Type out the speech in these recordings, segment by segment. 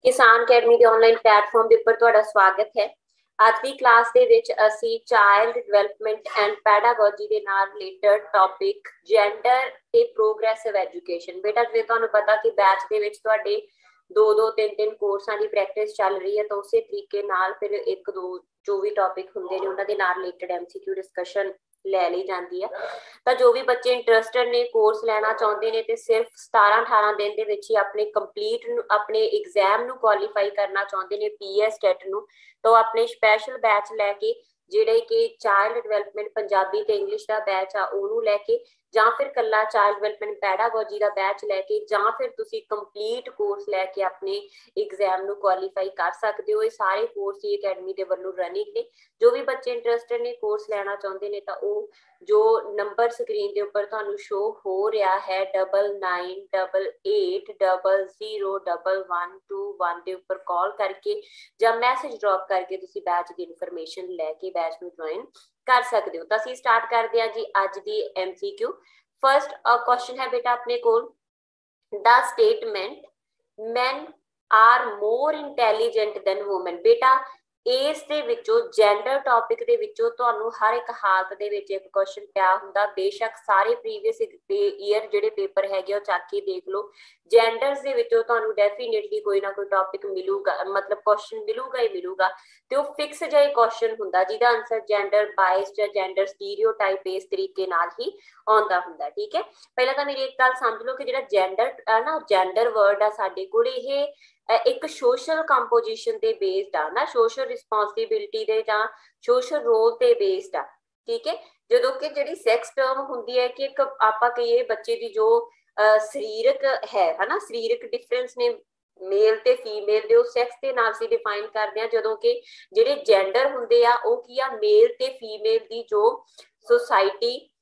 किसान अकेडमी के online platform के उपर तुहाडा स्वागत है। आज की क्लास दे विच असी चाइल्ड डिवेलपमेंट एंड पैडागोजी के नाल रिलेटेड टॉपिक जेंडर ते प्रोग्रेसिव एजुकेशन। बेटा जे तुहानू पता कि बैच दे विच तुहाडे दो दो तीन तीन कोर्सां की प्रैक्टिस चल रही है, तो उस तरीके नाल फिर एक दो जो भी टॉपिक होंगे ने उन्हां दे नाल रिलेटेड MCQ डिस्कशन लै ली जाती है। तो जो भी बच्चे इंटरस्टेड ने कोर्स लेना चाहते हैं तो सिर्फ 17-18 दिन के विच ही अपने कंप्लीट अपने एग्जाम नू क्वालीफाई करना चाहते हैं PS टेट नू, तो अपने स्पैशल बैच लैके जिहड़े कि चाइल्ड डिवेलपमेंट पंजाबी ते इंग्लिश का बैच आ उहनू लैके जां फिर कल्ला चाइल्ड डिवेलपमेंट पैडागोजी का बैच लैके जां फिर तुसी कंप्लीट कोर्स लैके अपने एग्जाम नू क्वालीफाई कर सकते हो। ये सारे कोर्स ही अकैडमी के वल्लों रनिंग ने। जो भी बच्चे इंटरस्टेड ने कोर्स लेना चाहते हैं तो वो जो नंबर स्क्रीन के उपर तुहानू शो हो रहा है 9988001121 के उपर कॉल करके या मैसेज ड्रॉप करके तुसी बैच की इनफॉर्मेशन लैके बैच में ज्वाइन कर सकते हो। तो असीं स्टार्ट करते हैं जी अज की MCQ। फर्स्ट क्वेश्चन है बेटा अपने को, the statement man are more intelligent than women. बेटा इस दे विचों जेंडर टॉपिक दे विचों तुहानू हर एक हालत दे विच एक क्वेश्चन पिया हुंदा। बेशक सारे प्रीवियस ईयर जिहड़े पेपर हैगे ओ चक के देख लो, जेंडर्स दे विचों तुहानू डेफिनेटली कोई ना कोई टॉपिक मिलूगा, मतलब क्वेश्चन मिलूगा ही मिलूगा। ते वो फिक्स जिहा क्वेश्चन हुंदा जिहदा आंसर जेंडर बाइस्ड या जेंडर स्टीरियोटाइप इस तरीके नाल ही आउंदा हुंदा। ठीक है, पहला तो मेरी एक गल समझ लो कि जिहड़ा जेंडर है ना, जेंडर वर्ड आ साडे कोल ये एक सोशल कंपोजिशन ते बेस्ड आ ना, सोशल रिस्पॉन्सिबिलिटी दे जां सोशल रोल ते बेस्ड आ। ठीक है, जो कि जिहड़ी सैक्स टर्म हुंदी है कि एक आपां कहिए बच्चे दी जो शरीरक है ना, शरीरक डिफरेंस ने मेल ते फीमेल दे सैक्स के नाल सी डिफाइन करते हैं, जदों कि जिहड़े जेंडर हुंदे आ वो की आ मेल ते फीमेल दी जो सोसाइटी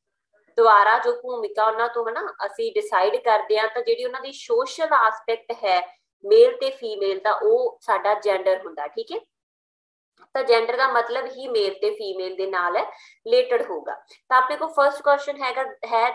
द्वारा जो भूमिका उन्हां तो है ना असी डिसाइड करते हैं, तो जिहड़ी उन्हां दी सोशल आस्पेक्ट है मेल ते फीमेल का वो साडा जेंडर हुंदा। ठीक है, तो जेंडर का मतलब ही मेल ते फीमेल दे नाल रिलेटेड होगा। तो अपने को फर्स्ट क्वेश्चन है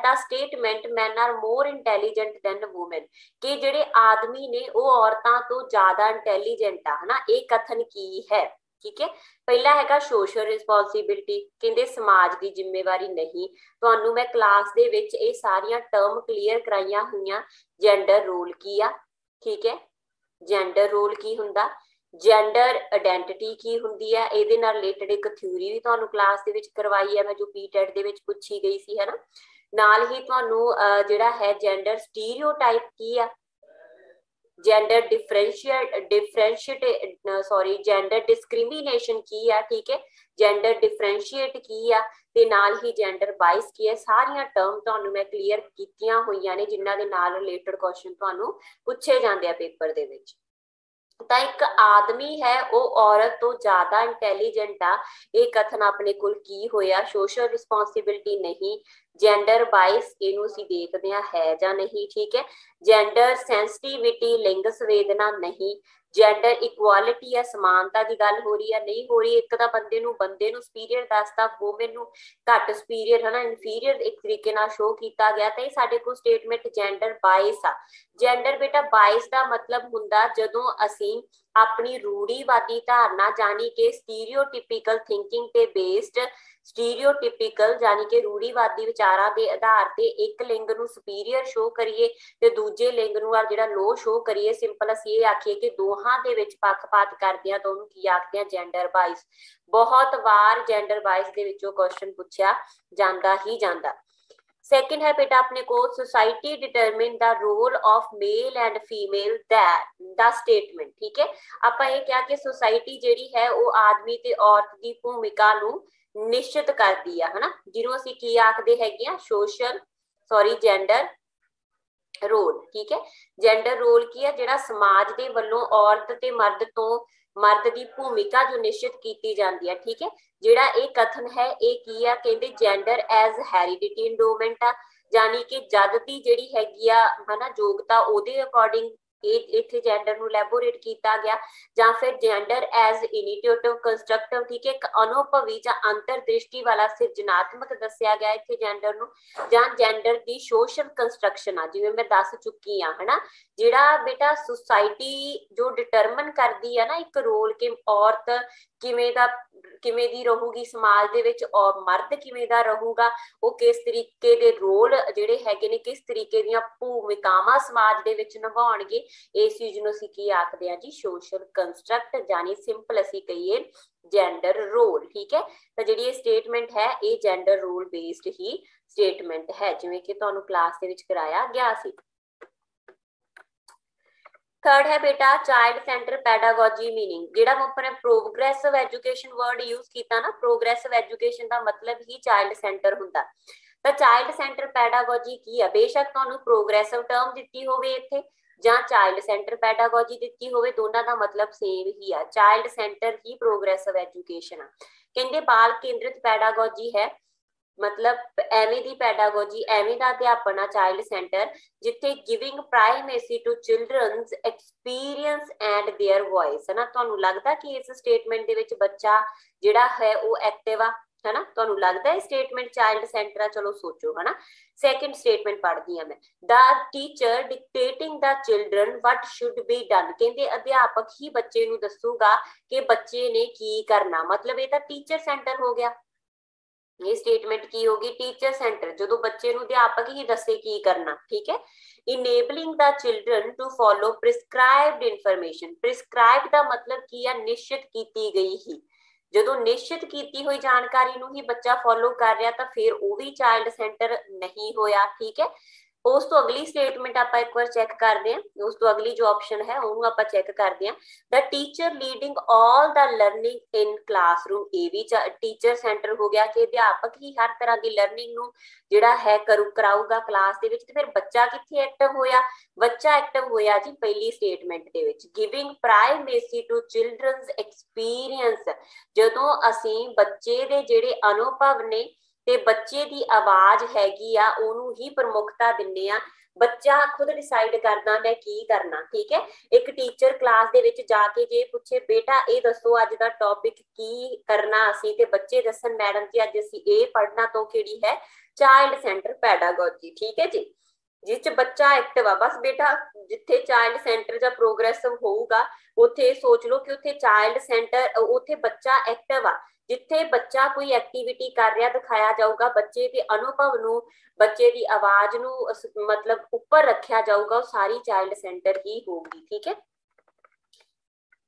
the statement man are more intelligent than women, कि जिहड़े आदमी ने वो औरतां तो ज्यादा इंटैलीजेंट आ, है ना, ये कथन की है। ठीक है, पहला हैगा सोशल रिस्पॉन्सिबिलिटी, कहते समाज की जिम्मेवारी नहीं। तुहानू मैं क्लास दे विच ये सारियां टर्म क्लीयर कराइयां हुईयां। जेंडर रोल की आ, ठीक है, जेंडर रोल की हुंदा, जेंडर आइडेंटिटी की हुंदी है, इहदे नाल रिलेटेड एक थ्योरी भी तुहानू क्लास दे विच करवाई है मैं, जो पीटेट दे विच पूछी गई सी, है ना। नाल ही तुहानू जिहड़ा है जेंडर स्टीरियोटाइप की आ, gender differentiate sorry gender discrimination की है। ठीक है, जेंडर डिफरेंशिएट की है ते नाल ही जेंडर बाइस की है। सारियां टर्म तुहानू मैं क्लीयर कीतियां होईयां ने जिन्हां दे नाल रिलेटेड क्वेश्चन तुहानू पूछे जांदे आ पेपर दे विच। तो एक आदमी है वो औरत तो ज्यादा इंटैलीजेंट आ, ये कथन अपने कोल की होया, सोशल रिस्पॉन्सिबिलिटी नहीं, जेंडर बाइस इनू सी देखते हैं है या नहीं। ठीक है, जेंडर सेंसिटिविटी लिंग संवेदना नहीं, जेंडर इक्वालिटी है समानता की गल हो रही है नहीं हो रही। एक तो बंदे नू सुपीरियर दसता, वूमेन नू घट सुपीरियर, है ना, इनफीरियर एक तरीके नाल शो किया गया। तो साडे कोल स्टेटमेंट जेंडर बाइस आ। जेंडर बेटा बाइस का मतलब हुंदा जदों असीं अपनी रूढ़ीवादी धारणा जानी कि स्टीरियोटिपिकल थिंकिंग ते बेस्ड, स्टीरियोटिपिकल यानी कि रूढ़ीवादी विचारां के आधार ते एक लिंग नू सुपीरियर शो करिए ते दूजे लिंग नू जिहड़ा लो शो करिए। सिंपल असीं ये आखिए कि दोहां दे विच पक्षपात करदे आ, तो उहनूं की आखदे आ जेंडर बाइस। बहुत बार जेंडर बाइस दे विचों क्वेश्चन पूछा जांदा ही जांदा। सेकंड है बेटा अपने को, society determine the role of male and female that the statement. ठीक है, आपां ये क्या कि सोसाइटी जिहड़ी है वो आदमी ते औरत की भूमिका नू निश्चित करदी है ना, जिन्हों असीं की आखदे हैगे आ सोशल सॉरी जेंडर रोल। ठीक है, जेंडर रोल की है जिहड़ा समाज दे वल्लों औरत ते मर्द तो मर्द की भूमिका जो निश्चित की जाती है। ठीक है, जिहड़ा ये कथन है ये की है, कहते जेंडर एज हैरिडिटी इंडोमेंट आ, यानी कि जद की जिहड़ी हैगी आ, है ना, योग्यता उहदे अकॉर्डिंग इत्थे जेंडर नूं लैबोरेट किया गया, जां फिर जेंडर एज इनिटिएटिव कंस्ट्रक्टिव, ठीक है, एक अनुभवी जां अंतरदृष्टि वाला सिरजनात्मक दस्सिया गया इत्थे जेंडर नूं, जां जेंडर दी सोशल कंस्ट्रक्शन आ, जिवें मैं दस चुकी हाँ, है ना, जिहड़ा बेटा सोसाइटी जो डिटरमिन करदी है ना एक रोल कि औरत किवें दी रहूगी समाज दे विच और मर्द किवें दा रहूगा, वो किस तरीके दे रोल जिहड़े हैगे ने किस तरीके दीयां भूमिकावां समाज दे विच निभाउणगे, इस चीज नूं असीं की आखदे हां जी सोशल कंस्ट्रक्ट, यानी सिंपल असीं कहिए जेंडर रोल। ठीक है, तो जिहड़ी ये स्टेटमेंट है ये जेंडर रोल बेस्ड ही स्टेटमेंट है, जिवें कि तुहानूं क्लास दे विच कराया गया सी। थर्ड है बेटा चाइल्ड सेंटर पैडागोजी मीनिंग, जिहड़ा अपने प्रोग्रेसिव एजुकेशन वर्ड यूज किया ना, प्रोग्रेसिव एजुकेशन का मतलब ही चाइल्ड सेंटर हुंदा। तो चाइल्ड सेंटर पैडागोजी की है, बेशक तुहानूं प्रोग्रेसिव टर्म दित्ती होवे इत्थे जां चाइल्ड सेंटर पैडागोजी दित्ती होवे, दोनों का मतलब सेम ही है, चाइल्ड सेंटर ही प्रोग्रेसिव एजुकेशन आ। कहंदे बाल केंद्रित पैडागोजी है, मतलब एवें दी पैडागोजी एवें दा अध्यापन आ चाइल्ड सेंटर, जिथे giving primacy to children's experience and their voice, है ना। तुहानूं लगदा कि इस स्टेटमेंट दे विच बच्चा जिहड़ा है वो एक्टिव आ, है ना, तुहानूं लगदा है स्टेटमेंट चाइल्ड सेंटर आ, चलो सोचो, है ना। सेकंड स्टेटमेंट पढ़दी हां मैं, the teacher dictating the children what should be done, कहंदे अध्यापक ही बच्चे नूं दसूगा कि बच्चे ने की करना, मतलब ये तां टीचर सेंटर हो गया। ये स्टेटमेंट की होगी टीचर सेंटर, जो बच्चे अध्यापक ही दसे की करना। ठीक है, enabling the children to follow prescribed information, prescribe का मतलब की है निश्चित की गई ही, जो निश्चित की हुई जानकारी नूं ही बच्चा फॉलो कर रहा तो फिर वो भी चाइल्ड सेंटर नहीं होया। ठीक है, उस तो अगली स्टेटमेंट आप एक बार चेक करते हैं, उस तो अगली जो ऑप्शन है वो आप चेक करते हैं, the teacher leading all the learning in classroom, ये भी टीचर सेंटर हो गया कि अध्यापक ही हर तरह की लर्निंग नूं जिहड़ा है कराऊगा क्लास दे विच। ते फिर बच्चा कित्थे एक्टिव होया, बच्चा एक्टिव होया जी पहली स्टेटमेंट दे विच, giving primacy to children's experience, जदों असीं बच्चे दे जिहड़े अनुभव ने ते बच्चे की आवाज हैगी आ ओनू ही प्रमुखता दिंदे आ, बच्चा खुद डिसाइड करना मैं की करना। ठीक है, एक टीचर क्लास दे विच जाके जे पूछे बेटा ये दसो अज दा टॉपिक की करना असी, ते बच्चे दसन मैडम जी अज असी ये पढ़ना, तो किहड़ी है चाइल्ड सेंटर पैडागोजी। ठीक है जी, जिस बच्चा एक्टिव आ, बस बेटा जिथे चाइल्ड सेंटर जा प्रोग्रेसिव होऊगा उथे सोच लो कि उथे चाइल्ड सेंटर उथे बच्चा एक्टिव आ, जिथे बच्चा कोई एक्टिविटी कर रहा दिखाया जाऊगा, बच्चे के अनुभव नूं बच्चे की आवाज नूं मतलब ऊपर रखा जाऊगा, सारी चाइल्ड सेंटर ही होगी। ठीक है,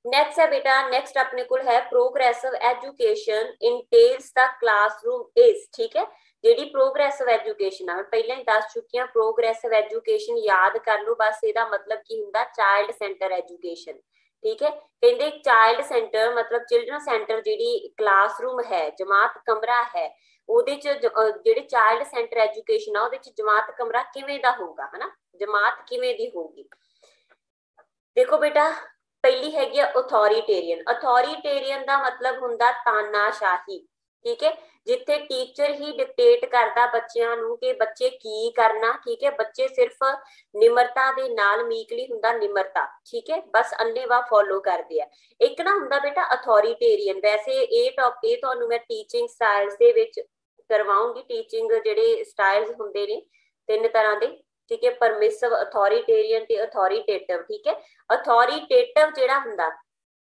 नेक्स्ट है बेटा, नेक्स्ट अपने को है progressive education entails the classroom is. ठीक है, जी प्रोग्रेसिव एजुकेशन है पहले ही दस चुकी हूं, प्रोग्रेसिव एजुकेशन याद कर लो, बस ਇਹਦਾ मतलब की हुंदा चाइल्ड सेंटर एजुकेशन। ठीक है, कहते चाइल्ड सेंटर मतलब चिल्ड्रन सेंटर जी क्लासरूम है, जमात कमरा है, ਉਹਦੇ ਚ ਜਿਹੜੀ ਚਾइल्ड सेंटर एजुकेशन ਆ ਉਹਦੇ ਚ जमात कमरा किवें दा होगा, है ना, जमात किवें दी होगी। देखो बेटा पहली हैगी अथॉरिटेरियन, अथॉरिटेरियन का मतलब हुंदा तानाशाही। ठीक है, जिथे टीचर ही डिक्टेट करता बच्चों नूं कि बच्चे की करना। ठीक है, बच्चे सिर्फ निमरता दे नाल मीकली हुंदा निमरता। ठीक है, बस अन्नेवा फॉलो करते हैं। एक ना हुंदा बेटा अथॉरिटेरियन, वैसे ये टॉपिक तुहानूं मैं टीचिंग स्टाइल्स दे विच करवाऊंगी, टीचिंग जिहड़े स्टाइल्स हुंदे ने तीन तरह के। ठीक है, परमिसिव, अथॉरिटेरियन ते अथॉरिटेटिव। ठीक है, अथॉरिटेटिव जिहड़ा हुंदा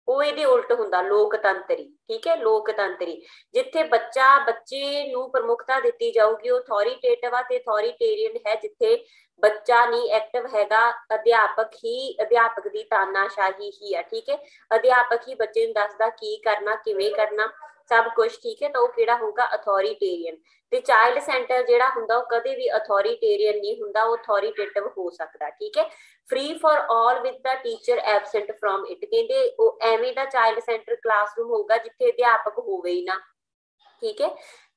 वो इहदे उल्ट हुंदा लोकतंत्री। ठीक है, लोकतंत्री जिथे बच्चे नूं प्रमुखता दित्ती जाऊगी, अथॉरिटेटिव आ ते अथॉरिटेरियन है जिथे बच्चा नहीं एक्टिव हैगा, अध्यापक दी तानाशाही ही है। ठीक है, अध्यापक ही बच्चे नूं दसदा की करना किवें करना सब कुछ। ठीक है, तो वो किहड़ा होगा अथॉरिटेरियन। ते चाइल्ड सेंटर जिहड़ा हुंदा वो कदे भी अथॉरिटेरियन नहीं हुंदा, वो अथॉरिटेटिव हो सकता। ठीक है, free for all with the teacher absent from it, कहंदे वो एवें दा चाइल्ड सेंटर क्लासरूम होगा जिथे अध्यापक होवे ही ना। ठीक है,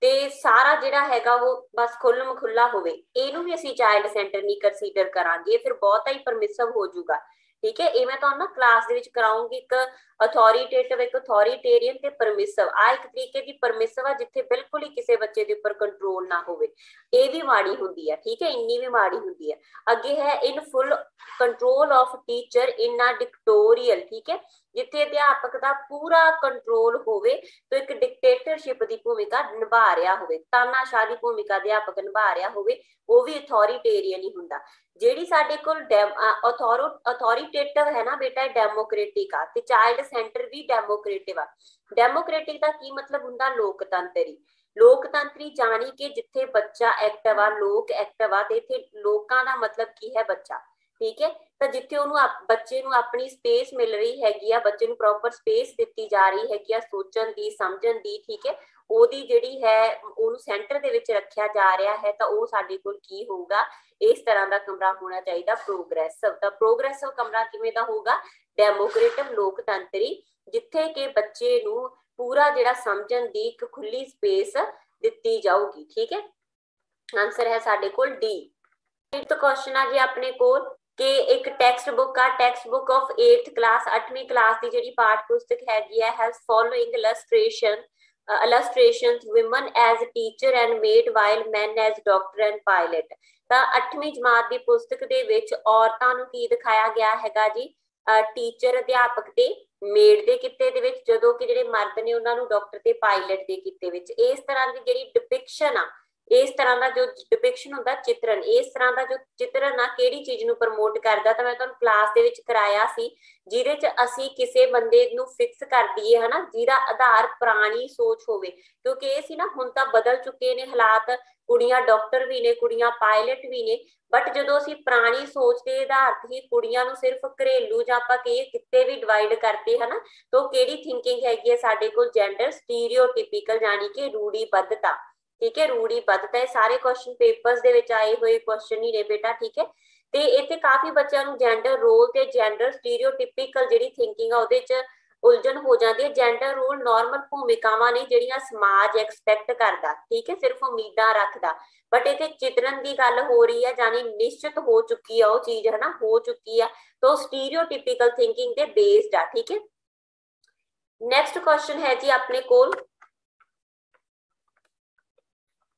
ते सारा जिहड़ा हैगा वो बस खुल्लम खुल्ला होवे, इहनूं भी असीं चाइल्ड सेंटर नहीं कंसीडर करांगे, फिर बहुत ही परमिसिव हो जूगा। ठीक है, ये मैं तुहानूं ना क्लास दे विच कराऊंगी, एक ਅਥੋਰੀਟੇਟਿਵ ਇੱਕ ਅਥੋਰੀਟੇਰੀਅਨ ਤੇ ਪਰਮਿਸਿਵ, ਆ ਇੱਕ ਤਰੀਕੇ ਦੀ ਪਰਮਿਸਿਵ ਆ ਜਿੱਥੇ ਬਿਲਕੁਲ ਹੀ ਕਿਸੇ ਬੱਚੇ ਦੇ ਉੱਪਰ ਕੰਟਰੋਲ ਨਾ ਹੋਵੇ, ਇਹ ਵੀ ਮਾੜੀ ਹੁੰਦੀ ਹੈ, ਠੀਕ ਹੈ, ਇੰਨੀ ਵੀ ਮਾੜੀ ਹੁੰਦੀ ਹੈ। ਅੱਗੇ ਹੈ ਇਨ ਫੁੱਲ ਕੰਟਰੋਲ ਆਫ ਟੀਚਰ ਇਨ ਅ ਡਿਕਟੋਰੀਅਲ, ਠੀਕ ਹੈ, ਜਿੱਥੇ ਅਧਿਆਪਕ ਦਾ ਪੂਰਾ ਕੰਟਰੋਲ ਹੋਵੇ ਤੇ ਇੱਕ ਡਿਕਟੇਟਰਸ਼ਿਪ ਦੀ ਭੂਮਿਕਾ ਨਿਭਾ ਰਿਹਾ ਹੋਵੇ, ਤਾਨਾਸ਼ਾਹ ਦੀ ਭੂਮਿਕਾ ਅਧਿਆਪਕ ਨਿਭਾ ਰਿਹਾ ਹੋਵੇ, ਉਹ ਵੀ ਅਥੋਰੀਟੇਰੀਅਨ ਹੀ ਹੁੰਦਾ। ਜਿਹੜੀ ਸਾਡੇ ਕੋਲ ਅਥੋਰੀਟੇਟਿਵ ਹੈ ਨਾ ਬੇਟਾ, ਡੈਮੋਕ੍ਰੇਟਿਕ ਆ, ਤੇ ਚਾਈਲਡ ਸੈਂਟਰ ਵੀ ਡੈਮੋਕ੍ਰੇਟਿਵ ਆ। ਡੈਮੋਕ੍ਰੇਟਿਕ ਦਾ ਕੀ ਮਤਲਬ ਹੁੰਦਾ? ਲੋਕਤੰਤਰੀ। ਲੋਕਤੰਤਰੀ ਜਾਣੀ ਕਿ ਜਿੱਥੇ ਬੱਚਾ ਐਕਟਿਵ ਆ, ਲੋਕ ਐਕਟਿਵ ਆ, ਤੇ ਇੱਥੇ ਲੋਕਾਂ ਦਾ ਮਤਲਬ ਕੀ ਹੈ? ਬੱਚਾ, ਠੀਕ ਹੈ। ਤਾਂ ਜਿੱਥੇ ਉਹਨੂੰ ਬੱਚੇ ਨੂੰ ਆਪਣੀ ਸਪੇਸ ਮਿਲ ਰਹੀ ਹੈਗੀ ਆ, ਬੱਚੇ ਨੂੰ ਪ੍ਰੋਪਰ ਸਪੇਸ ਦਿੱਤੀ ਜਾ ਰਹੀ ਹੈਗੀ ਆ ਸੋਚਣ ਦੀ, ਸਮਝਣ ਦੀ, ਠੀਕ ਹੈ, ਉਹਦੀ ਜਿਹੜੀ ਹੈ ਉਹਨੂੰ ਸੈਂਟਰ ਦੇ ਵਿੱਚ ਰੱਖਿਆ ਜਾ ਰਿਹਾ ਹੈ, ਤਾਂ ਉਹ ਸਾਡੇ ਕੋਲ ਕੀ ਹੋਊਗਾ? ਇਸ ਤਰ੍ਹਾਂ ਦਾ ਕਮਰਾ ਹੋਣਾ ਚਾਹੀਦਾ ਪ੍ਰੋਗਰੈਸਿਵ। ਤਾਂ ਪ੍ਰੋਗਰੈਸਿਵ ਕਮਰਾ ਕਿਵੇਂ ਦਾ ਹੋਊਗਾ? ਡੈਮੋਕ੍ਰੇਟਿਵ, ਲੋਕਤੰਤਰੀ, ਜਿੱਥੇ ਕਿ ਬੱਚੇ ਨੂੰ ਪੂਰਾ ਜਿਹੜਾ ਸਮਝਣ ਦੀ ਇੱਕ ਖੁੱਲੀ ਸਪੇਸ ਦਿੱਤੀ ਜਾਊਗੀ, ਠੀਕ ਹੈ। ਆਂਸਰ ਹੈ ਸਾਡੇ ਕੋਲ ਡੀ। ਫਿਫਥ ਕੁਐਸਚਨ ਆ ਜੀ ਆਪਣੇ ਕੋਲ ਕਿ ਇੱਕ ਟੈਕਸਟ ਬੁੱਕ ਆ, text book of 8th class, 8ਵੀਂ ਕਲਾਸ ਦੀ ਜਿਹੜੀ ਪਾਠ ਪੁਸਤਕ ਹੈਗੀ ਹੈ, has following illustrations women as teacher and maid while men as doctor and pilot। ਤਾਂ 8ਵੀਂ ਜਮਾਤ ਦੀ ਪੁਸਤਕ ਦੇ ਵਿੱਚ ਔਰਤਾਂ ਨੂੰ ਕੀ ਦਿਖਾਇਆ ਗਿਆ ਹੈਗਾ ਜੀ? ਟੀਚਰ, ਅਧਿਆਪਕ ਤੇ ਮੇਡ ਦੇ ਕਿੱਤੇ ਦੇ ਵਿੱਚ, ਜਦੋਂ ਕਿ ਜਿਹੜੇ ਮਰਦ ਨੇ ਉਹਨਾਂ ਨੂੰ ਡਾਕਟਰ ਤੇ ਪਾਇਲਟ ਦੇ ਕਿੱਤੇ ਵਿੱਚ। ਇਸ ਤਰ੍ਹਾਂ ਦੀ ਜਿਹੜੀ ਡਿਪਿਕਸ਼ਨ ਆ, ਇਸ ਤਰ੍ਹਾਂ ਦਾ ਜੋ ਡਿਪਿਕਸ਼ਨ ਹੁੰਦਾ, ਚਿੱਤਰਨ, ਇਸ ਤਰ੍ਹਾਂ ਦਾ ਜੋ ਚਿੱਤਰਨ ਆ ਕਿਹੜੀ ਚੀਜ਼ ਨੂੰ ਪ੍ਰਮੋਟ ਕਰਦਾ? ਤਾਂ ਮੈਂ ਤੁਹਾਨੂੰ ਕਲਾਸ ਦੇ ਵਿੱਚ ਕਰਾਇਆ ਸੀ, ਜਿਹਦੇ ਚ ਅਸੀਂ ਕਿਸੇ ਬੰਦੇ ਨੂੰ ਫਿਕਸ ਕਰ ਦਈਏ ਹਨਾ, ਜਿਹਦਾ ਆਧਾਰ ਪੁਰਾਣੀ ਸੋਚ ਹੋਵੇ, ਕਿਉਂਕਿ ਇਹ ਸੀ ਨਾ, ਹੁਣ ਤਾਂ ਬਦਲ ਚੁੱਕੇ ਨੇ ਹਾਲਾਤ, ਕੁੜੀਆਂ ਡਾਕਟਰ ਵੀ ਨੇ, ਕੁੜੀਆਂ ਪਾਇਲਟ ਵੀ ਨੇ, ਬਟ ਜਦੋਂ ਅਸੀਂ ਪੁਰਾਣੀ ਸੋਚ ਦੇ ਆਧਾਰ ਤੇ ਹੀ ਕੁੜੀਆਂ ਨੂੰ ਸਿਰਫ ਘਰੇਲੂ ਜਾਂ ਆਪਾਂ ਕਹੀਏ ਕਿੱਤੇ ਵੀ ਡਿਵਾਈਡ ਕਰਦੇ ਹਨਾ, ਤਾਂ ਕਿਹੜੀ ਥਿੰਕਿੰਗ ਹੈਗੀ ਹੈ ਸਾਡੇ ਕੋਲ? ਜੈਂਡਰ ਸਟੀਰੀਓਟਿਪੀਕਲ, ਯਾਨੀ ਕਿ ਰੂੜੀਬੱਧਤਾ, ਠੀਕ ਹੈ, ਰੂੜੀਬੱਧਤਾ। ਇਹ ਸਾਰੇ ਕੁਐਸਚਨ ਪੇਪਰਸ ਦੇ ਵਿੱਚ ਆਏ ਹੋਏ ਕੁਐਸਚਨ ਹੀ ਨੇ ਬੇਟਾ, ਠੀਕ ਹੈ। ਤੇ ਇੱਥੇ ਕਾਫੀ ਬੱਚਿਆਂ ਨੂੰ ਜੈਂਡਰ ਰੋਲ ਤੇ ਜੈਂਡਰ ਸਟੀਰੀਓਟਿਪੀਕਲ ਜਿਹੜੀ ਥਿੰਕਿੰਗ ਆ ਉਹਦੇ ਚ ਉਲਝਣ ਹੋ ਜਾਂਦੀ ਹੈ। ਜੈਂਡਰ ਰੋਲ ਨਾਰਮਲ ਭੂਮਿਕਾਵਾਂ ਨੇ ਜਿਹੜੀਆਂ ਸਮਾਜ ਐਕਸਪੈਕਟ ਕਰਦਾ, ਠੀਕ ਹੈ, ਸਿਰਫ ਉਮੀਦਾਂ ਰੱਖਦਾ, ਬਟ ਇੱਥੇ ਚਿਤਰਨ ਦੀ ਗੱਲ ਹੋ ਰਹੀ ਹੈ, ਜਾਨੀ ਨਿਸ਼ਚਿਤ ਹੋ ਚੁੱਕੀ ਆ ਉਹ ਚੀਜ਼, ਹੈ ਨਾ, ਹੋ ਚੁੱਕੀ ਆ, ਤਾਂ ਸਟੀਰੀਓਟਿਪੀਕਲ ਥਿੰਕਿੰਗ ਤੇ ਬੇਸਡ ਆ, ਠੀਕ ਹੈ। ਨੈਕਸਟ ਕੁਐਸਚਨ ਹੈ ਜੀ ਆਪਣੇ ਕੋਲ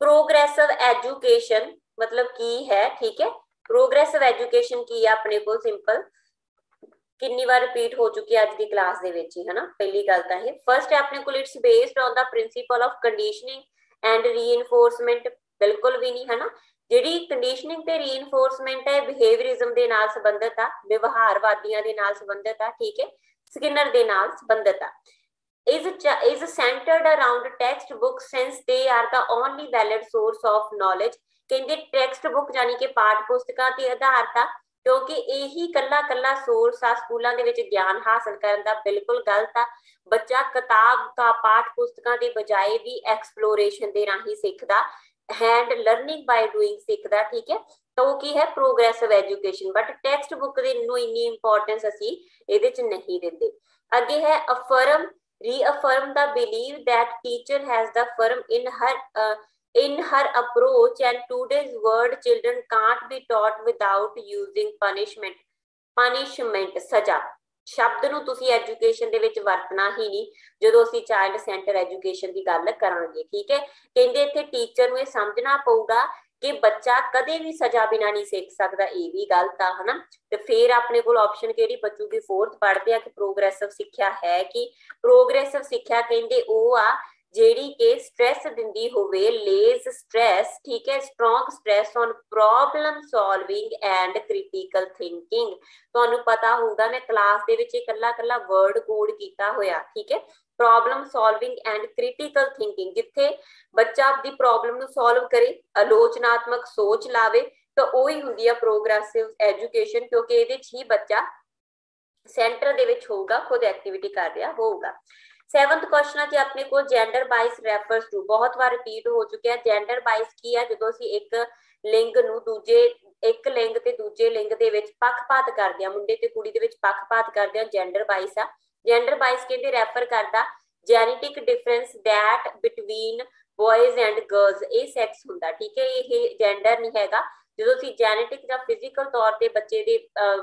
प्रोग्रेसिव एजुकेशन मतलब की है, ठीक है। प्रोग्रेसिव एजुकेशन की है अपने को सिंपल कितनी बार रिपीट हो चुकी है आज की क्लास दे विच ही, है ना। पहली गल तां है फर्स्ट है अपने को it's based on the principle of conditioning and reinforcement, बिल्कुल भी नहीं, है ना। ਜਿਹੜੀ ਕੰਡੀਸ਼ਨਿੰਗ ਤੇ ਰੀਇਨਫੋਰਸਮੈਂਟ ਹੈ ਬਿਹੇਵੀਅਰਿਜ਼ਮ ਦੇ ਨਾਲ ਸੰਬੰਧਿਤ ਆ, ਵਿਵਹਾਰਵਾਦੀਆਂ ਦੇ ਨਾਲ ਸੰਬੰਧਿਤ ਆ, ਠੀਕ ਹੈ, ਸਕਿਨਰ ਦੇ ਨਾਲ ਸੰਬੰਧਿਤ ਆ। is centered around textbook since they are the only valid source of knowledge। ਕਹਿੰਦੇ ਟੈਕਸਟ ਬੁੱਕ ਯਾਨੀ ਕਿ ਪਾਠ ਪੁਸਤਕਾਂ ਤੇ ਆਧਾਰਿਤ ਆ, ਕਿਉਂਕਿ ਇਹੀ ਕੱਲਾ ਕੱਲਾ ਸੋਰਸ ਆ ਸਕੂਲਾਂ ਦੇ ਵਿੱਚ ਗਿਆਨ ਹਾਸਲ ਕਰਨ ਦਾ। ਬਿਲਕੁਲ ਗਲਤ ਆ। ਬੱਚਾ ਕਿਤਾਬ ਦਾ ਪਾਠ ਪੁਸਤਕਾਂ ਦੇ ਬਜਾਏ ਵੀ ਐਕਸਪਲੋਰੇਸ਼ਨ ਦੇ ਰਾਹੀਂ ਸਿੱਖਦਾ, हैंड लर्निंग बाय डूइंग सीखदा, ठीक है। तो वो की है progressive education, but text book दी नु इन्नी इंपॉर्टेंस असी इहदे च नहीं दिंदे। अगे है affirm, reaffirm the believe that teacher has the firm in her approach and today's world children can't be taught without using punishment सजा शब्द ਨੂੰ ਤੁਸੀਂ ਐਜੂਕੇਸ਼ਨ ਦੇ ਵਿੱਚ ਵਰਤਣਾ ਹੀ ਨਹੀਂ ਜਦੋਂ ਅਸੀਂ ਚਾਈਲਡ ਸੈਂਟਰ ਐਜੂਕੇਸ਼ਨ ਦੀ ਗੱਲ ਕਰਾਂਗੇ, ਠੀਕ ਹੈ। ਕਹਿੰਦੇ ਇੱਥੇ ਟੀਚਰ ਨੂੰ ਇਹ ਸਮਝਣਾ ਪਊਗਾ ਕਿ ਬੱਚਾ ਕਦੇ ਵੀ ਸਜ਼ਾ ਬਿਨਾ ਨਹੀਂ ਸਿੱਖ ਸਕਦਾ, ਇਹ ਵੀ ਗਲਤ ਆ, ਹਨਾ। ਤੇ ਫਿਰ ਆਪਣੇ ਕੋਲ ਆਪਸ਼ਨ ਕਿਹੜੀ ਬਚੂਗੀ? ਫੋਰਥ ਪੜ੍ਹਦੇ ਆ ਕਿ ਪ੍ਰੋਗਰੈਸਿਵ ਸਿੱਖਿਆ ਹੈ ਕਿ ਪ੍ਰੋਗਰੈਸਿਵ ਸਿੱਖਿਆ ਕਹਿੰਦੇ ਉਹ ਆ ਜਿਹੜੀ ਕਿ ਸਟ੍ਰੈਸ ਦਿੰਦੀ ਹੋਵੇ, ਲੇਜ਼ ਸਟ੍ਰੈਸ, ਠੀਕ ਹੈ, strong stress on problem solving and critical thinking. ਤੁਹਾਨੂੰ ਪਤਾ ਹੋਊਗਾ ਮੈਂ ਕਲਾਸ ਦੇ ਵਿੱਚ ਇਕੱਲਾ ਇਕੱਲਾ ਵਰਡ ਕੋਡ ਕੀਤਾ ਹੋਇਆ, ਠੀਕ ਹੈ। Problem solving and critical thinking, ਜਿੱਥੇ ਬੱਚਾ ਆਪਣੀ ਪ੍ਰੋਬਲਮ ਨੂੰ ਸੋਲਵ ਕਰੇ, ਆਲੋਚਨਾਤਮਕ ਸੋਚ ਲਾਵੇ, ਤਾਂ ਉਹੀ ਹੁੰਦੀ ਆ ਪ੍ਰੋਗਰੈਸਿਵ ਐਜੂਕੇਸ਼ਨ, ਕਿਉਂਕਿ ਇਹਦੇ 'ਚ ਹੀ ਬੱਚਾ ਸੈਂਟਰ ਦੇ ਵਿੱਚ ਹੋਊਗਾ, ਖੁਦ ਐਕਟੀਵਿਟੀ ਕਰ ਰਿਹਾ ਹੋਊਗਾ। 7th क्वेश्चन है जी अपने को जेंडर बाइस रेफर्स टू, बहुत बार रिपीट हो चुके हैं। जेंडर बाइस की है जो ਅਸੀਂ ਇੱਕ ਲਿੰਗ ਨੂੰ ਦੂਜੇ ਇੱਕ ਲਿੰਗ ਤੇ ਦੂਜੇ ਲਿੰਗ ਦੇ ਵਿੱਚ ਪੱਖਪਾਤ ਕਰਦੇ ਆ, ਮੁੰਡੇ ਤੇ ਕੁੜੀ ਦੇ ਵਿੱਚ ਪੱਖਪਾਤ ਕਰਦੇ ਆ, ਜੈਂਡਰ ਬਾਈਸ ਆ। ਜੈਂਡਰ ਬਾਈਸ ਕਹਿੰਦੇ ਰੈਫਰ ਕਰਦਾ genetic difference that between ਬॉयਜ਼ and girls, ਇਹ ਸੈਕਸ ਹੁੰਦਾ, ਠੀਕ ਹੈ, ਇਹ ਜੈਂਡਰ ਨਹੀਂ ਹੈਗਾ। ਜਦੋਂ ਅਸੀਂ ਜੈਨੇਟਿਕ ਜਾਂ ਫਿਜ਼ੀਕਲ ਤੌਰ ਤੇ ਬੱਚੇ ਦੇ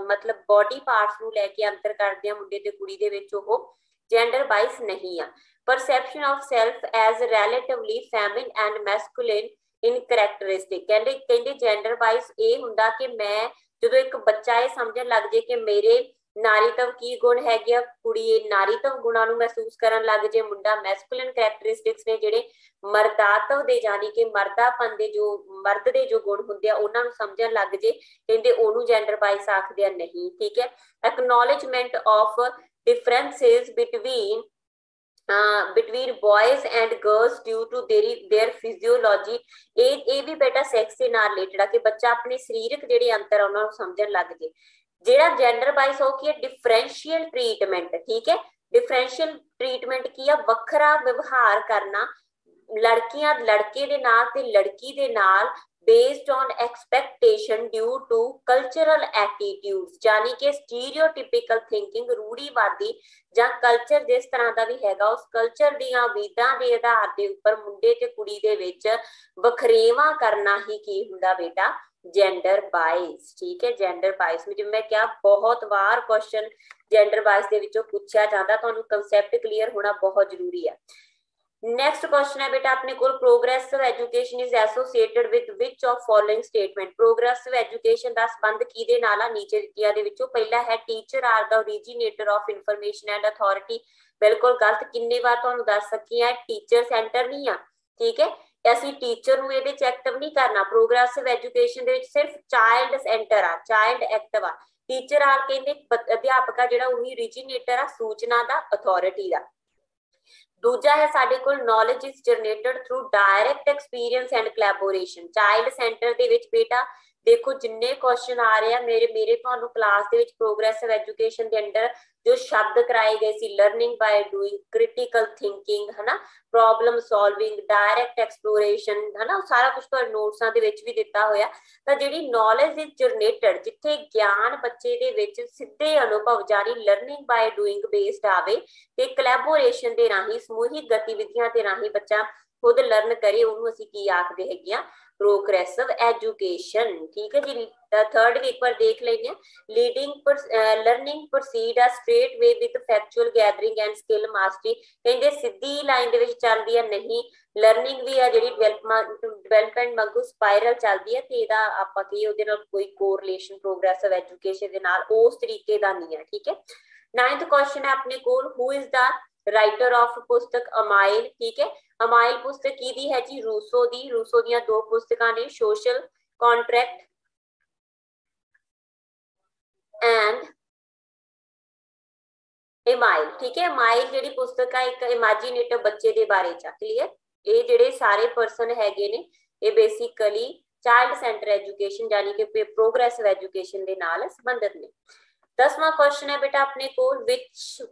ਮਤਲਬ ਬੋਡੀ ਪਾਰਟਸ ਨੂੰ ਲੈ ਕੇ ਅੰਤਰ ਕਰਦੇ ਆ ਮੁੰਡੇ ਤੇ ਕੁੜੀ ਦੇ ਵਿੱਚ, ਉਹ जेंडर बाइस नहीं आ। Perception of self as relatively feminine and masculine in characteristic, कहते कहते जेंडर बाइस ये हुंदा कि मैं जो एक बच्चा ये समझन लग जाए कि मेरे नारीत्व की गुण है, कुड़ी नारीत्व गुणा महसूस करन लग जाए, मुंडा मैस्कुलिन करैक्टरिस्टिक्स ने जिहड़े मर्दात्व दे यानी कि मर्दापन दे जो मर्द दे जो गुण हुंदे आ उन्हां नूं समझन लग जे, कहंदे ओनू जेंडर बाइस आखदे आ नहीं। ठीक है, acknowledgement of differences between between boys and girls due to their physiology, ਇਹ ਵੀ बेटा सैक्स ਦੇ ਨਾਲ ਰਿਲੇਟਡ ਆ ਕਿ ਬੱਚਾ ਆਪਣੇ ਸਰੀਰਕ ਜਿਹੜੇ ਅੰਤਰ ਉਹਨਾਂ ਨੂੰ ਸਮਝਣ ਲੱਗ ਜੇ। ਜਿਹੜਾ ਜੈਂਡਰ ਬਾਈਸ ਹੋ ਕੀ ਹੈ ਡਿਫਰੈਂਸ਼ੀਅਲ ਟ੍ਰੀਟਮੈਂਟ। ਠੀਕ ਹੈ, डिफरेंशियल ट्रीटमेंट की आ वखरा व्यवहार करना लड़कियां लड़के दे नाल ते लड़की दे नाल based on expectation due to cultural attitudes, यानी कि स्टीरियोटिपिकल थिंकिंग रूढ़ीवादी ਜਾਂ ਕਲਚਰ ਜਿਸ ਤਰ੍ਹਾਂ ਦਾ ਵੀ ਹੈਗਾ ਉਸ ਕਲਚਰ ਦੀਆਂ ਉਮੀਦਾਂ ਦੇ ਆਧਾਰ ਦੇ ਉੱਪਰ ਮੁੰਡੇ ਤੇ ਕੁੜੀ ਦੇ ਵਿੱਚ ਵਖਰੇਵਾਂ ਕਰਨਾ ਹੀ ਕੀ ਹੁੰਦਾ बेटा जेंडर बाइस। ठीक है, जेंडर बाइस में जिवें मैं क्या बहुत बार क्वेश्चन जेंडर बाइस दे विचों पूछा जाता, तुहानूं कंसैप्ट क्लीयर होना बहुत जरूरी है। नेक्स्ट क्वेश्चन है बेटा अपने को progressive education is associated with which of following statement. Progressive education का संबंध किहदे नाल आ नीचे दित्तियां दे विचों पहला है teacher are the originator of information and authority. बिल्कुल गलत, किन्ने बार तुहानूं दस सकी है टीचर सेंटर नहीं आ। ठीक है, ਅਸੀਂ ਟੀਚਰ ਨੂੰ ਇਹਦੇ ਚ ਐਕਟਿਵ ਨਹੀਂ ਕਰਨਾ। ਪ੍ਰੋਗਰੈਸਿਵ ਐਜੂਕੇਸ਼ਨ ਦੇ ਵਿੱਚ ਸਿਰਫ ਚਾਈਲਡ ਸੈਂਟਰ ਆ, ਚਾਈਲਡ ਐਕਟਿਵ ਆ। ਟੀਚਰ ਆ ਕਹਿੰਦੇ ਅਧਿਆਪਕ ਆ ਜਿਹੜਾ ਉਹੀ ਓਰੀਜੀਨੇਟਰ ਆ ਸੂਚਨਾ ਦਾ, ਅਥਾਰਟੀ ਦਾ। दूजा है साडे कोल knowledge is generated through direct experience and collaboration. Child centre दे विच बेटा देखो जिन्ने क्वेश्चन आ रहे हैं मेरे तुहानू क्लास दे विच प्रोग्रेसिव एजुकेशन के अंडर जो शब्द कराए गए सी learning by doing, critical thinking है ना, प्रॉब्लम सॉल्विंग, डायरेक्ट एक्सप्लोरेशन है ना, सारा कुछ तो नोट्सां दे विच भी दिता होया। तां जिहड़ी नॉलेज इज जनरेटेड जिथे ज्ञान बच्चे दे विच सिद्धे अनुभव जारी लर्निंग बाय डूइंग बेस्ड आवे ते कोलैबोरेशन दे राही समूहिक गतिविधियां दे राही बच्चा खुद लर्न करे, उन्होंने असीं की आखदे हैगे आ प्रोग्रेसिव एजुकेशन। ठीक है जी, थर्ड एक बार देख लेंगे leading learning proceed uh straight way with factual gathering and skill mastery. कहंदे सीधी लाइन दे विच चलदी है नहीं, लर्निंग भी है जिहड़ी डेवलपमेंट वांगू स्पाइरल चलदी है ते इहदा आपां की उहदे नाल कोई कोरिलेशन प्रोग्रेसिव एजुकेशन दे नाल उस तरीके दा नहीं है। ठीक है, 9th क्वेश्चन है अपने कोल who is the writer of पुस्तक अमाइल। ठीक है, अमाइल पुस्तक की है जी रूसो दी। रूसो दियां दो पुस्तकां ने सोशल कॉन्ट्रैक्ट एंड एमाइल। ठीक है, अमाइल जिहड़ी पुस्तक है एक इमेजिनेटिव बच्चे दे बारे च। क्लियर, ये जिहड़े सारे पर्सन हैगे ने ये बेसिकली चाइल्ड सेंटर एजुकेशन यानी कि प्रोग्रेसिव एजुकेशन दे नाल संबंधित ने। 10वां क्वेश्चन है बेटा अपने को which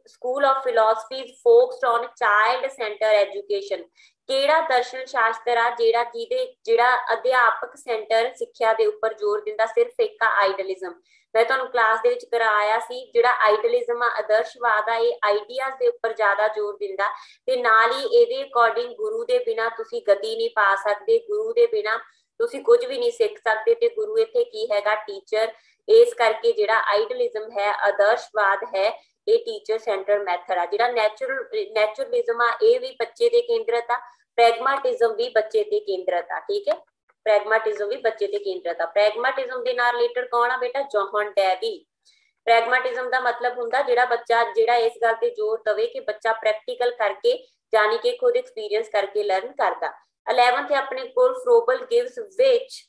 school of philosophy is focused on child centre education. केड़ा दर्शन शास्त्र आ जेड़ा जेड़ा अध्यापक सेंटर सिक्ख्या दे उपर जोर दिंदा। सिर्फ एक आइडलिज्म मैं तुहानू क्लास दे विच कराया सी, जेड़ा आइडलिज्म आ आदर्शवाद आ ये आइडियाज दे उपर ज्यादा जोर दिंदा ते नाल ही इहदे अकॉर्डिंग गुरु दे बिना तुसी गति नहीं पा सकदे, गुरु दे बिना तुसी कुछ भी नहीं सीख सकते ते गुरु इत्थे की हैगा टीचर। इस करके जिहड़ा आइडलिज्म है आदर्शवाद है ये टीचर सेंटर मैथड आ। जिहड़ा नैचुरलिज्म आ ये भी बच्चे ते केंद्रित आ, प्रैग्माटिज्म भी बच्चे ते केंद्रित आ। ठीक है, प्रैग्माटिज्म भी बच्चे ते केंद्रित आ। प्रैग्माटिज्म दे नाल रिलेटेड कौन आ बेटा जॉन डेवी। प्रैग्माटिज्म दा मतलब हुंदा जिहड़ा बच्चा जिहड़ा इस गल ते जोर दवे कि बच्चा प्रैक्टिकल करके यानी कि खुद एक्सपीरियंस करके लर्न करदा। 11th है अपने को फ्रोबल गिव्स विच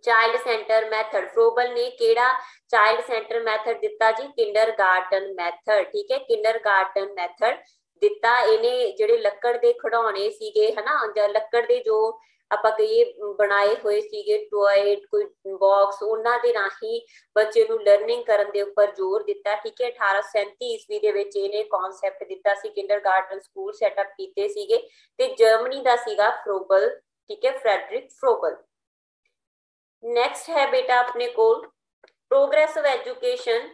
चाइल्ड सेंटर मैथड। फ्रोबल ने केड़ा चाइल्ड सेंटर मैथड दिता जी किंडरगार्टन मैथड। ठीक है, किंडरगार्टन मैथड दिता। इन्हें जिहड़े लक्कड़ दे खिडौने सीगे है ना, लक्कड़ दे जो आपां कहिए बनाए हुए सीगे टॉय कोई बॉक्स उन्हां दे राही बच्चे नूं लर्निंग करन दे उपर जोर दिता। ठीक है, 1837 ईस्वी दे विच इहने कॉन्सैप्ट दिता सी, किंडरगार्टन स्कूल सैटअप कीते सीगे ते जर्मनी दा सीगा फ्रोबल। ठीक है, फ्रेडरिक फ्रोबल। नेक्स्ट है बेटा अपने को progressive education.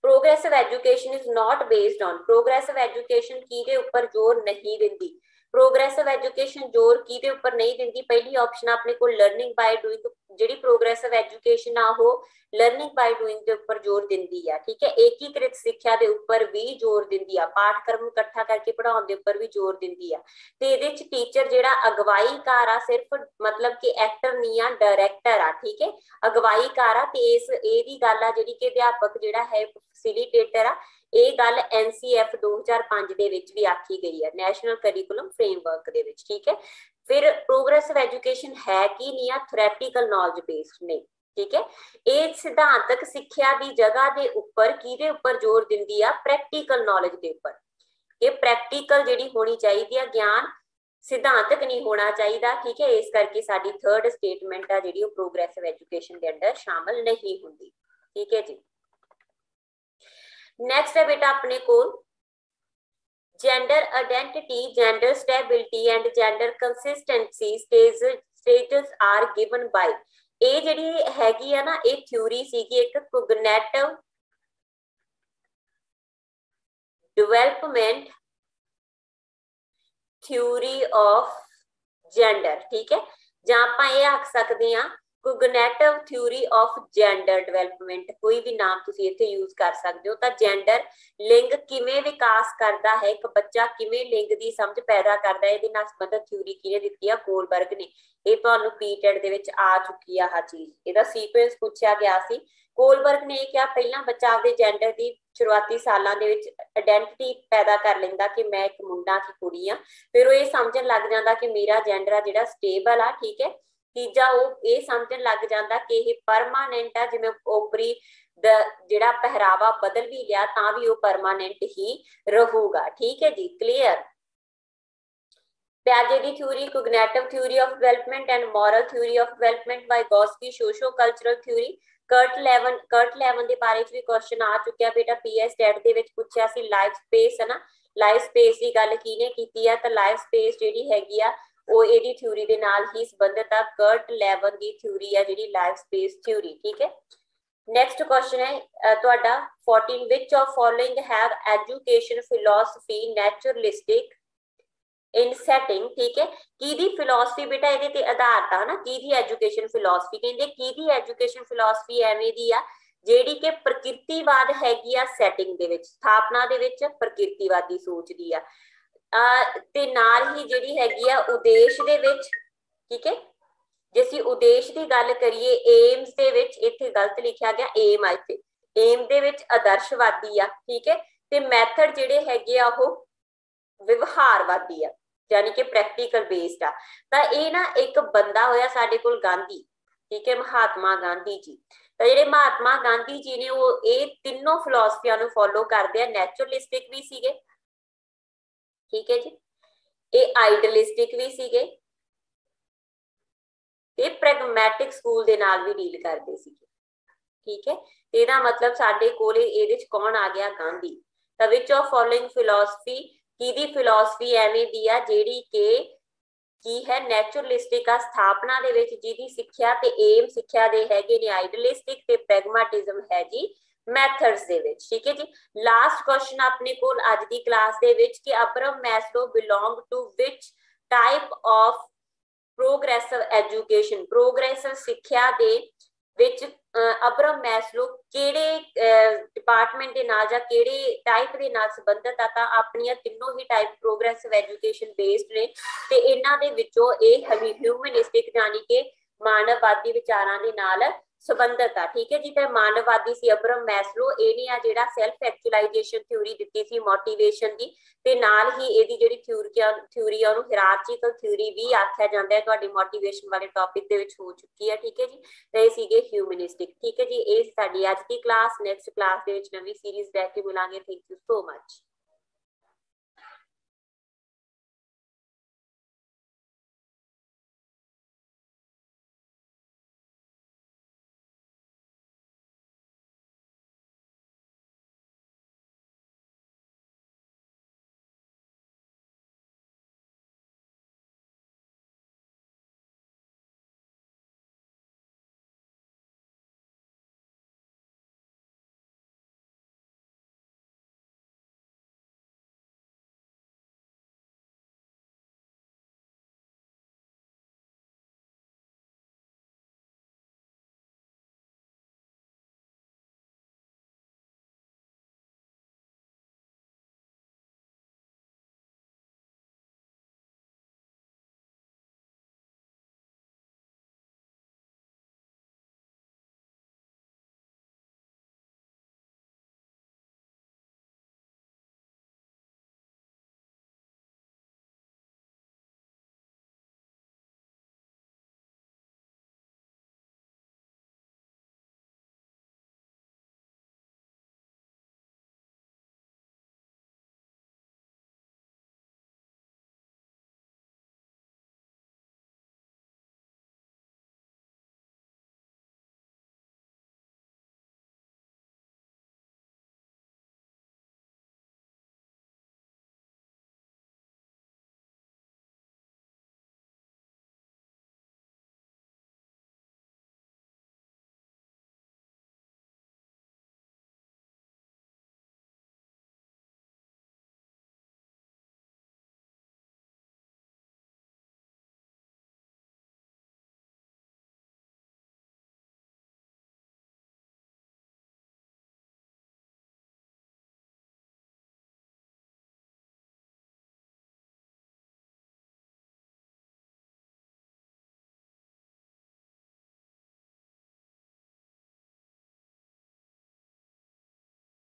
Progressive education is not based on. Progressive education किहदे उपर जोर नहीं दिंदी। प्रोग्रेसिव एजुकेशन जोर किहदे उपर नहीं दिंदी। पहली ऑप्शन अपने को लर्निंग बाय डूइंग ਜਿਹੜੀ ਪ੍ਰੋਗਰੈਸਿਵ ਐਜੂਕੇਸ਼ਨ ਆ ਉਹ ਲਰਨਿੰਗ ਬਾਈ ਡੂਇੰਗ ਦੇ ਉੱਪਰ ਜ਼ੋਰ ਦਿੰਦੀ ਆ, ਠੀਕ ਹੈ। ਏਕੀਕ੍ਰਿਤ ਸਿੱਖਿਆ ਦੇ ਉੱਪਰ ਵੀ ਜ਼ੋਰ ਦਿੰਦੀ ਆ, ਪਾਠਕ੍ਰਮ ਨੂੰ ਇਕੱਠਾ ਕਰਕੇ ਪੜ੍ਹਾਉਣ ਦੇ ਉੱਪਰ ਵੀ ਜ਼ੋਰ ਦਿੰਦੀ ਆ। ਤੇ ਇਹਦੇ ਚ ਟੀਚਰ ਜਿਹੜਾ ਅਗਵਾਈਕਾਰ ਆ, ਸਿਰਫ ਮਤਲਬ ਕਿ ਐਕਟਰ ਨਹੀਂ ਆ, ਡਾਇਰੈਕਟਰ ਆ, ਠੀਕ ਹੈ, ਅਗਵਾਈਕਾਰ ਆ। ਤੇ ਇਹਦੀ ਗੱਲ ਆ ਜਿਹੜੀ ਕਿ ਅਧਿਆਪਕ ਜਿਹੜਾ ਹੈ ਫੈਸਿਲੀਟੇਟਰ ਆ, ਇਹ ਗੱਲ NCF 2005 ਦੇ ਵਿੱਚ ਵੀ ਆਖੀ ਗਈ ਹੈ, ਨੈਸ਼ਨਲ ਕਰਿਕੂਲਮ ਫਰੇਮਵਰਕ ਦੇ ਵਿੱਚ, ਠੀਕ ਹੈ। ਫਿਰ ਪ੍ਰੋਗਰੈਸਿਵ ਐਜੂਕੇਸ਼ਨ ਹੈ ਕੀ ਨਹੀਂ ਆ, ਥਿਓਰੈਟੀਕਲ ਨੌਲੇਜ ਬੇਸਡ ਨਹੀਂ, ਠੀਕ ਹੈ। ਇਹ ਸਿਧਾਂਤਕ ਸਿੱਖਿਆ ਦੀ ਜਗ੍ਹਾ ਦੇ ਉੱਪਰ ਕਿਹਦੇ ਉੱਪਰ ਜ਼ੋਰ ਦਿੰਦੀ ਆ, ਪ੍ਰੈਕਟੀਕਲ ਨੌਲੇਜ ਦੇ ਉੱਪਰ। ਇਹ ਪ੍ਰੈਕਟੀਕਲ ਜਿਹੜੀ ਹੋਣੀ ਚਾਹੀਦੀ ਆ, ਗਿਆਨ ਸਿਧਾਂਤਕ ਨਹੀਂ ਹੋਣਾ ਚਾਹੀਦਾ, ਠੀਕ ਹੈ। ਇਸ ਕਰਕੇ ਸਾਡੀ ਥਰਡ ਸਟੇਟਮੈਂਟ ਆ ਜਿਹੜੀ ਉਹ ਪ੍ਰੋਗਰੈਸਿਵ ਐਜੂਕੇਸ਼ਨ ਦੇ ਅੰਦਰ ਸ਼ਾਮਲ ਨਹੀਂ ਹੁੰਦੀ, ਠੀਕ ਹੈ ਜੀ। ਨੈਕਸਟ ਹੈ ਬੇਟਾ ਆਪਣੇ ਕੋਲ gender identity, gender stability and gender consistency stages are given by. ਇਹ ਜਿਹੜੀ ਹੈਗੀ ਆ ਨਾ, ਇਹ ਥਿਊਰੀ ਸੀਗੀ ਇੱਕ cognitive development theory of gender, ਠੀਕ ਹੈ, ਜਾਂ ਆਪਾਂ ਇਹ ਆਖ ਸਕਦੇ ਹਾਂ cognitive theory of gender development, ਕੋਈ ਵੀ ਨਾਮ ਤੁਸੀਂ ਇੱਥੇ ਯੂਜ਼ ਕਰ ਸਕਦੇ ਹੋ। ਤਾਂ ਜੈਂਡਰ ਲਿੰਗ ਕਿਵੇਂ ਵਿਕਾਸ ਕਰਦਾ ਹੈ, ਇੱਕ ਬੱਚਾ ਕਿਵੇਂ ਲਿੰਗ ਦੀ ਸਮਝ ਪੈਦਾ ਕਰਦਾ ਹੈ, ਇਹਦੇ ਨਾਲ ਸੰਬੰਧਿਤ ਥਿਊਰੀ ਕਿਹਨੇ ਦਿੱਤੀ ਆ, ਕੋਲਬਰਗ ਨੇ। ਇਹ ਤੁਹਾਨੂੰ ਪੀਟੈਟ ਦੇ ਵਿੱਚ ਆ ਚੁੱਕੀ ਆ ਆਹ ਚੀਜ਼, ਇਹਦਾ ਸੀਕੁਐਂਸ ਪੁੱਛਿਆ ਗਿਆ ਸੀ। ਕੋਲਬਰਗ ਨੇ ਇਹ ਕਿਹਾ ਪਹਿਲਾਂ ਬੱਚਾ ਆਪਦੇ ਜੈਂਡਰ ਦੀ ਸ਼ੁਰੂਆਤੀ ਸਾਲਾਂ ਦੇ ਵਿੱਚ ਆਇਡੈਂਟੀਟੀ ਪੈਦਾ ਕਰ ਲੈਂਦਾ ਕਿ ਮੈਂ ਇੱਕ ਮੁੰਡਾ ਕਿ ਕੁੜੀ ਆ, ਫਿਰ ਉਹ ਇਹ ਸਮਝਣ ਲੱਗ ਜਾਂਦਾ ਕਿ ਮੇਰਾ ਜੈਂਡਰ ਆ ਜਿਹੜਾ ਸਟੇਬਲ ਆ, ਠੀਕ ਹੈ। ਤੀਜਾ ਉਹ ਇਹ ਸਮਝਣ ਲੱਗ ਜਾਂਦਾ ਕਿ ਇਹ ਪਰਮਾਨੈਂਟ ਆ, ਜਿਵੇਂ ਓਪਰੀ ਦਾ ਜਿਹੜਾ ਪਹਿਰਾਵਾ ਬਦਲ ਵੀ ਗਿਆ ਤਾਂ ਵੀ ਉਹ ਪਰਮਾਨੈਂਟ ਹੀ ਰਹੂਗਾ, ਠੀਕ ਹੈ ਜੀ, ਕਲੀਅਰ। ਪਿਆਜੇ ਦੀ theory, cognitive theory of development and moral theory of development, Vygotsky socio cultural theory. Kurt Lewin ਦੇ ਬਾਰੇ ਚ ਵੀ ਕੁਐਸਚਨ ਆ ਚੁੱਕਿਆ ਬੇਟਾ, PS ਟੈਟ ਦੇ ਵਿੱਚ ਪੁੱਛਿਆ ਸੀ। ਲਾਈਫ ਸਪੇਸ ਹੈ ਨਾ, ਲਾਈਫ ਸਪੇਸ ਦੀ ਗੱਲ ਕਿਹਨੇ ਕੀਤੀ ਆ, ਤਾਂ ਲਾਈਫ ਸਪੇਸ ਜਿਹੜੀ ਹੈਗੀ ਆ ਉਹ ਇਹਦੀ ਥਿਊਰੀ ਦੇ ਨਾਲ ਹੀ ਸੰਬੰਧਿਤ ਆ। ਕਰਟ ਲੈਵਨ ਦੀ ਥਿਊਰੀ ਆ ਜਿਹੜੀ ਲਾਈਫ ਸਪੇਸ ਥਿਊਰੀ, ਠੀਕ ਹੈ। ਨੈਕਸਟ ਕੁਐਸਚਨ ਹੈ ਤੁਹਾਡਾ 14, which of following have education philosophy naturalistic in setting, ਠੀਕ ਹੈ। ਕਿਹਦੀ ਫਿਲਾਸਫੀ ਬੇਟਾ ਇਹਦੇ ਤੇ ਆਧਾਰਿਤ ਆ ਨਾ, ਕਿਹਦੀ ਐਜੂਕੇਸ਼ਨ ਫਿਲਾਸਫੀ, ਕਹਿੰਦੇ ਕਿਹਦੀ ਐਜੂਕੇਸ਼ਨ ਫਿਲਾਸਫੀ ਐਵੇਂ ਦੀ ਆ ਜਿਹੜੀ ਕਿ ਪ੍ਰਕਿਰਤੀਵਾਦ ਹੈਗੀ ਆ, ਸੈਟਿੰਗ ਦੇ ਵਿੱਚ, ਸਥਾਪਨਾ ਦੇ ਵਿੱਚ ਪ੍ਰਕਿਰਤੀਵਾਦੀ ਸੋਚ ਦੀ ਆ, ਤੇ ਨਾਲ ਹੀ ਜਿਹੜੀ ਹੈਗੀ ਆ ਉਦੇਸ਼ ਦੇ ਵਿੱਚ, ਠੀਕ ਹੈ। ਜੇ ਅਸੀਂ ਉਦੇਸ਼ ਦੀ ਗੱਲ ਕਰੀਏ, ਏਮਸ ਦੇ ਵਿੱਚ ਇੱਥੇ ਗਲਤ ਲਿਖਿਆ ਗਿਆ, ਏਮ ਆ ਇੱਥੇ, ਏਮ ਦੇ ਵਿੱਚ ਆਦਰਸ਼ਵਾਦੀ ਆ, ਠੀਕ ਹੈ। ਤੇ ਮੈਥਡ ਜਿਹੜੇ ਹੈਗੇ ਆ ਉਹ ਵਿਵਹਾਰਵਾਦੀ ਆ, ਯਾਨੀ ਕਿ ਪ੍ਰੈਕਟੀਕਲ ਬੇਸਡ ਆ। ਤਾਂ ਇਹ ਨਾ ਇੱਕ ਬੰਦਾ ਹੋਇਆ ਸਾਡੇ ਕੋਲ ਗਾਂਧੀ, ਠੀਕ ਹੈ, ਮਹਾਤਮਾ ਗਾਂਧੀ ਜੀ। ਤਾਂ ਜਿਹੜੇ ਮਹਾਤਮਾ ਗਾਂਧੀ ਜੀ ਨੇ ਉਹ ਇਹ ਤਿੰਨੋਂ ਫਿਲਾਸਫੀਆਂ ਨੂੰ ਫੋਲੋ ਕਰਦੇ ਆ, ਨੈਚੁਰਲਿਸਟਿਕ ਵੀ ਸੀਗੇ, ਠੀਕ ਹੈ ਜੀ, ਇਹ ਆਈਡਲਿਸਟਿਕ ਵੀ ਸੀਗੇ, ਤੇ ਪ੍ਰੈਗਮੈਟਿਕ ਸਕੂਲ ਦੇ ਨਾਲ ਵੀ ਡੀਲ ਕਰਦੇ ਸੀਗੇ, ਠੀਕ ਹੈ। ਇਹਦਾ ਮਤਲਬ ਸਾਡੇ ਕੋਲੇ ਇਹਦੇ ਚ ਕੌਣ ਆ ਗਿਆ, ਗਾਂਧੀ। ਤਾਂ ਵਿਚ ਆਫ ਫੋਲੋਇੰਗ ਫਿਲਾਸਫੀ, ਕਿਹਦੀ ਫਿਲਾਸਫੀ ਐਵੇਂ ਦੀ ਆ ਜਿਹੜੀ ਕਿ ਕੀ ਹੈ, ਨੈਚੁਰਲਿਸਟਿਕ ਆ, ਸਥਾਪਨਾ ਦੇ ਵਿੱਚ, ਜਿਹਦੀ ਸਿੱਖਿਆ ਤੇ ਏਮ ਸਿੱਖਿਆ ਦੇ ਹੈਗੇ ਨੇ ਆਈਡਲਿਸਟਿਕ, ਤੇ ਪ੍ਰੈਗਮੈਟਿਜ਼ਮ ਹੈ ਜੀ ਮੈਥਡਸ ਦੇ ਵਿੱਚ, ਠੀਕ ਹੈ ਜੀ। ਲਾਸਟ ਕੁਐਸਚਨ ਆਪਣੇ ਕੋਲ ਅੱਜ ਦੀ ਕਲਾਸ ਦੇ ਵਿੱਚ ਕਿ Abraham Maslow belong to which type of progressive education, progressive ਸਿੱਖਿਆ ਦੇ ਵਿੱਚ ਅਬਰਮ ਮੈਸਲੋ ਕਿਹੜੇ ਡਿਪਾਰਟਮੈਂਟ ਦੇ ਨਾਲ ਜਾਂ ਕਿਹੜੇ ਟਾਈਪ ਦੇ ਨਾਲ ਸੰਬੰਧਿਤ ਆ, ਤਾਂ ਆਪਣੀਆਂ ਤਿੰਨੋਂ ਹੀ ਟਾਈਪ ਪ੍ਰੋਗਰੈਸਿਵ ਐਜੂਕੇਸ਼ਨ ਬੇਸਡ ਨੇ, ਤੇ ਇਹਨਾਂ ਦੇ ਵਿੱਚੋਂ ਇਹ ਹਿਊਮਨਿਸਟਿਕ ਯਾਨੀ ਕਿ ਮਾਨਵਵਾਦੀ ਵਿਚਾਰਾਂ ਦੇ ਨਾਲ ਸੰਬੰਧਿਤ ਆ, ਠੀਕ ਹੈ ਜੀ। ਤੇ ਮਾਨਵਵਾਦੀ ਸੀ ਅਬਰਮ ਮੈਸਲੋ, ਇਹਨੇ ਆ ਜਿਹੜਾ ਸੈਲਫ ਐਕਚੁਅਲਾਈਜੇਸ਼ਨ ਥਿਊਰੀ ਦਿੱਤੀ ਸੀ ਮੋਟੀਵੇਸ਼ਨ ਦੀ, ਤੇ ਨਾਲ ਹੀ ਇਹਦੀ ਜਿਹੜੀ ਥਿਊਰੀ ਆ ਉਹਨੂੰ ਹਿਰਾਰਚੀਕਲ ਥਿਊਰੀ ਵੀ ਆਖਿਆ ਜਾਂਦਾ ਹੈ, ਤੁਹਾਡੀ ਮੋਟੀਵੇਸ਼ਨ ਵਾਲੇ ਟੌਪਿਕ ਦੇ ਵਿੱਚ ਹੋ ਚੁੱਕੀ ਹੈ, ਠੀਕ ਹੈ ਜੀ। ਤੇ ਇਹ ਸੀਗੇ ਹਿਊਮਨਿਸਟਿਕ, ਠੀਕ ਹੈ ਜੀ। ਇਹ ਸਾਡੀ ਅੱਜ ਦੀ ਕਲਾਸ, ਨੈਕਸਟ ਕਲਾਸ ਦੇ ਵਿੱਚ ਨਵੀਂ ਸੀਰੀਜ਼ ਲੈ ਕੇ ਮਿਲਾਂਗੇ। Thank you so much.